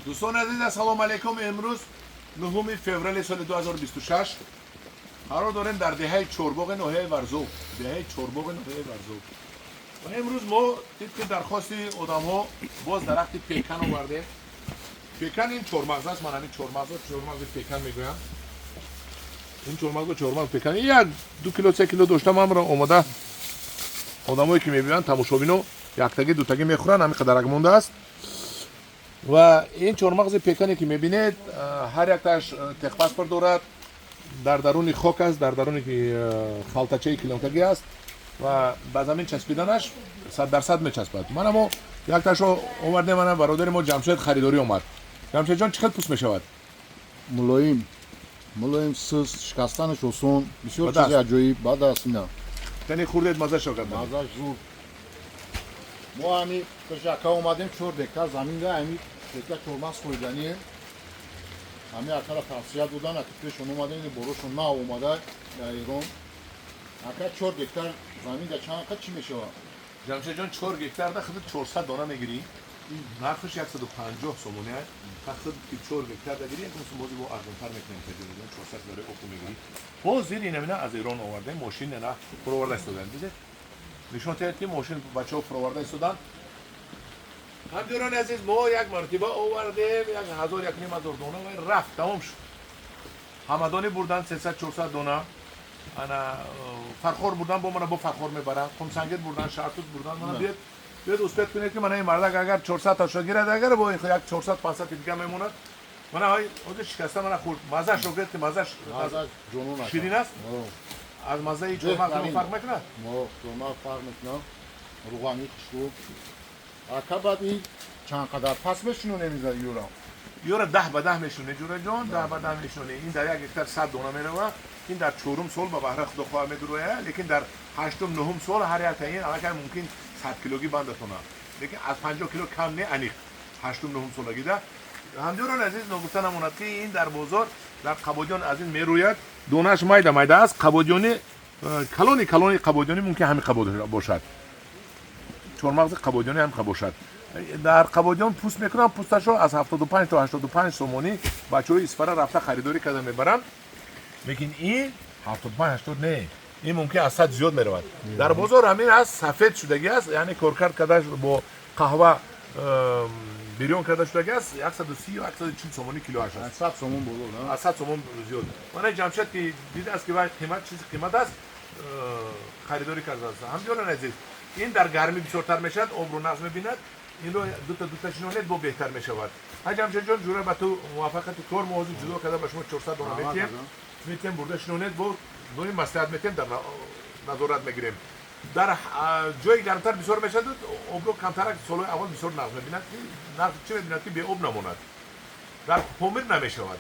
دوستان عزیز سلام علیکم. امروز 9 فوریه سال 2026 قرار داریم در دهه چورباغ ناحیه ورزو و امروز ما طبق درخواست آدم ها باز درخت پیکن آورده. پیکن این چورمغز است. من همین چورمغز پیکن میگویم. این چورمغز پیکن یک 2 کیلو 3 کیلو داشتم. من را اومده آدمایی که میبینن تماشابینو یک تگی دو تگی میخورن. همین قدرک مونده است و این چورمغز پیکانی که میبینید هر یک تاش تخ پاسپورت دارد. در درون خاک است، در درون خالتاچه کلانکگی است و با زمین چسبیدنش 100% میچسبد. من اما یک تاشو آوردیم. من برادر ما جمشید خریداری اومد. جمشید جان چقدر پوست میشود؟ ملایم سوس شکستنش آسان، بسیار چیز عجیب. بعد از اینا تنی خوردید مزه شو کرد. مزه زور. ما همین تشکا اومدیم چور دکتر زمین ده همین دکتر چورمغز خوردنیه. همین اکل توصیه بودن اگه پیشون اومده این بروشون نه اومده در ایران. اگه 4 دکتر زمین ده چند اکل چی میشه؟ جمشید جان 4 گکتر ده خود 400 دانه میگیری. نرخش 150 سومونه است. خود 4 گکتر ده گیری مثل موضوع با ارزان‌تر میکنیم که دیگه 400 داره اوکو میگیری. باز زیر اینم از ایران آورده ماشین نه فروورده استودن دیده. نشون داد که ماشین بچه‌ها فروورده استودن. همدیران عزیز ما یک مرتبه آوردیم 1000 یک نیم هزار دانه و رفت تمام شد. همدانی بردن 300 400 دانه. انا فرخور بردن با من با فرخور میبرن. خمسنگت بردن شرطوت بردن. من بیاد اسپت کنید که من این مرد اگر 400 تا شگیره اگر با یک 400 500 دیگه میموند. من های اون شکسته من خورد. مزه شو گرفت که مزه جنون است. شیرین است. از مزه چورمغز فرق میکنه؟ ما چورمغز فرق میکنه. روغنی خوشبو. بعد این چند قدر پس بشینو نمیذاره یورا 10 به 10 میشونه جوره جان 10 به 10 میشونه. این در یک هکتار 100 دانه میروه. این در 4م سال به بهره خدا خواه میگروه. لیکن در 8م 9م سال هر یک تا این الان ممکن 100 کیلوگی بندتونه. لیکن از 50 کیلو کم نه انیق 8م 9م سال گیده. همدیران عزیز نگفتن امانت که این در بازار در قبادیان از این میروید. دونش مایده است. قبادیانی کلونی قبادیانی ممکن همین قبادیان باشد. چورمغز قبادیانی هم باشد. در قبادیان پوست میکنن. پوستشو از 75 تا 85 سومونی بچه‌های اسفره رفته خریداری کرده میبرن. لیکن این 75 80 نه. این ممکن از 100 زیاد میرود. در بازار همین از سفید شدگی است. یعنی کورکر کداش با قهوه بیرون کرده شدگی است. 130 و 140 سومونی کیلو است. 100 سومون بولو نه. 100 سومون زیاد. من جمشید که دیده است که باید قیمت است خریداری کرده است. همینجوری عزیز این در گرمی بسیارتر میشد. عمر و نقص میبیند. این رو دو تا شنونت با بهتر میشود. جمشید جان جوره با تو موافقت کار موضوع جدا کرده با شما 400 دانه میتیم برده شنونت با نوعی مصلحت میتیم در نظارت میگیریم. در جای گرمتر بسیار میشد. عمر کمتر سال اول بسیار نقص میبیند. نقص چه میبیند که به آب نماند. در پومیر نمیشود.